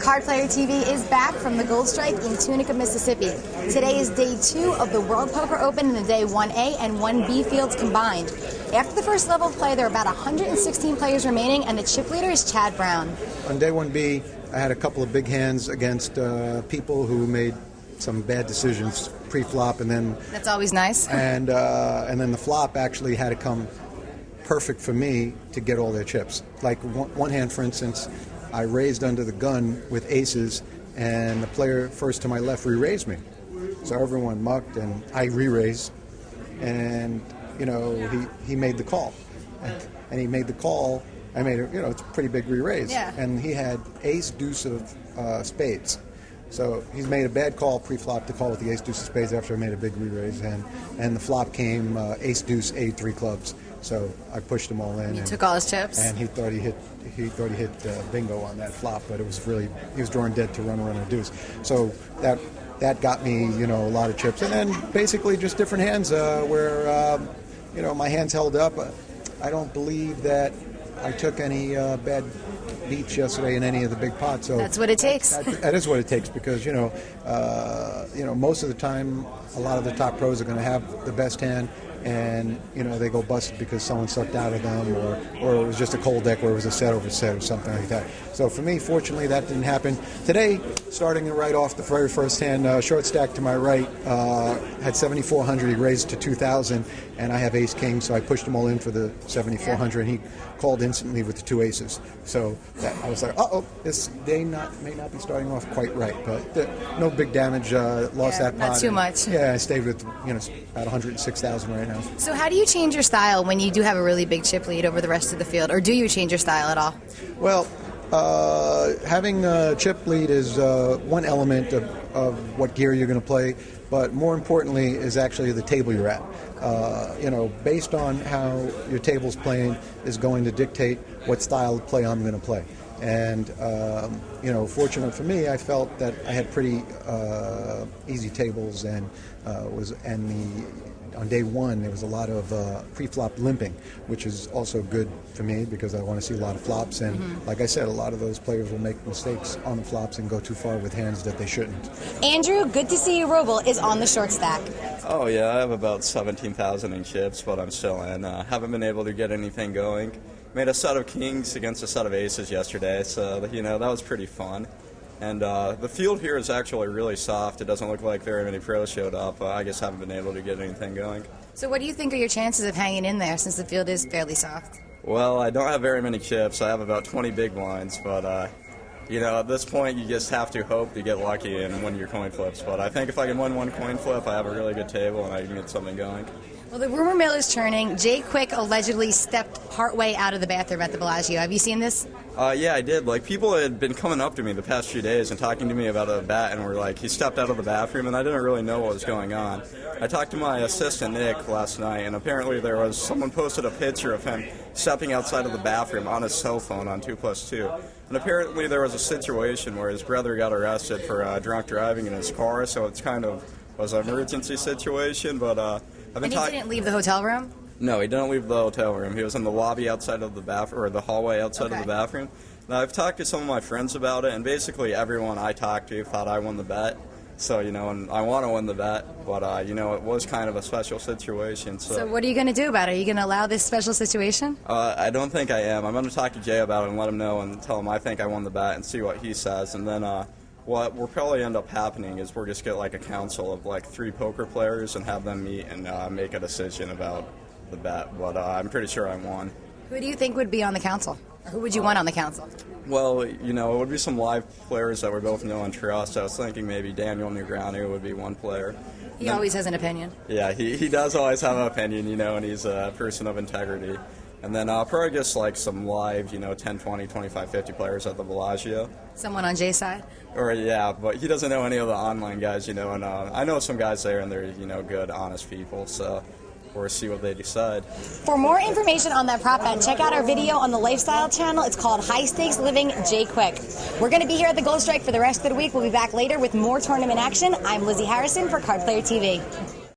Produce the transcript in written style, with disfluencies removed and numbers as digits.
Card Player TV is back from the Gold Strike in Tunica, Mississippi. Today is day 2 of the World Poker Open in the day 1A and 1B fields combined. After the first level of play, there are about 116 players remaining, and the chip leader is Chad Brown. On day 1B, I had a couple of big hands against people who made some bad decisions pre-flop, and then that's always nice. And then the flop actually had to come perfect for me to get all their chips. Like one hand, for instance, I raised under the gun with aces, and the player first to my left re-raised me. So everyone mucked, and I re-raised, and he made the call, and he made the call. I made it. It's a pretty big re-raise, yeah. And he had ace deuce of spades. So he's made a bad call pre-flop to call with the ace deuce of spades after I made a big re-raise, and the flop came ace deuce 8-3 clubs. So I pushed them all in. You took all his chips, and he thought he hit bingo on that flop, but it was really, he was drawing dead to run a deuce. So that got me a lot of chips, and then basically just different hands where my hands held up. I don't believe that I took any bad beats yesterday in any of the big pots. So that's what it takes. That is what it takes, because most of the time, a lot of the top pros are going to have the best hand, and they go busted because someone sucked out of them, or it was just a cold deck where it was a set over set or something like that. So for me, fortunately, that didn't happen today. Starting right off the very first hand, short stack to my right, had 7,400. He raised to 2,000, and I have ace king, so I pushed them all in for the 7,400, and he called instantly with the two aces. So I was like, this day may not be starting off quite right, but no big damage. Lost that pot. Not too much. Yeah, I stayed with about 106,000 right now. So how do you change your style when you do have a really big chip lead over the rest of the field, or do you change your style at all? Well, having a chip lead is one element of what gear you're going to play, but more importantly is actually the table you're at. Based on how your table's playing is going to dictate what style of play I'm going to play. And, fortunate for me, I felt that I had pretty easy tables, and on day one, there was a lot of pre-flop limping, which is also good for me because I want to see a lot of flops. And like I said, a lot of those players will make mistakes on the flops and go too far with hands that they shouldn't. Andrew, good to see you. Roble is on the short stack. Oh, yeah, I have about 17,000 in chips, but I'm still in. Haven't been able to get anything going. Made a set of kings against a set of aces yesterday, so, that was pretty fun. And the field here is actually really soft. It doesn't look like very many pros showed up. I just haven't been able to get anything going. So what do you think are your chances of hanging in there since the field is fairly soft? Well, I don't have very many chips. I have about 20 big blinds, but, at this point you just have to hope to get lucky and win your coin flips. But I think if I can win one coin flip, I have a really good table and I can get something going. Well, the rumor mill is churning. Jay Quick allegedly stepped partway out of the bathroom at the Bellagio. Have you seen this? Yeah, I did. People had been coming up to me the past few days and talking to me about a bat, and were like, he stepped out of the bathroom, and I didn't really know what was going on. I talked to my assistant, Nick, last night, and apparently someone posted a picture of him stepping outside of the bathroom on his cell phone on 2+2. And apparently there was a situation where his brother got arrested for drunk driving in his car, so it's kind of was an emergency situation, but And he didn't leave the hotel room? No, he didn't leave the hotel room. He was in the lobby outside of the bathroom, or the hallway outside of the bathroom. Now, I've talked to some of my friends about it, and basically everyone I talked to thought I won the bet. So, and I want to win the bet, but, it was kind of a special situation. So what are you going to do about it? Are you going to allow this special situation? I don't think I am. I'm going to talk to Jay about it and let him know and tell him I think I won the bet and see what he says. And then what will probably end up happening is we're just get a council of 3 poker players and have them meet and make a decision about the bet. But I'm pretty sure I won. Who do you think would be on the council? Or who would you want on the council? Well, it would be some live players that we both know and trust. I was thinking maybe Daniel Negreanu would be one player. He always has an opinion. Yeah, he does always have an opinion, and he's a person of integrity. And then probably just some live, 10, 20, 25, 50 players at the Bellagio. Someone on Jay's side? Or, yeah, but he doesn't know any of the online guys, and I know some guys there, and they're, good, honest people, so we'll see what they decide. For more information on that prop bet, check out our video on the Lifestyle channel. It's called High Stakes Living Jay Quick. We're going to be here at the Gold Strike for the rest of the week. We'll be back later with more tournament action. I'm Lizzie Harrison for Card Player TV.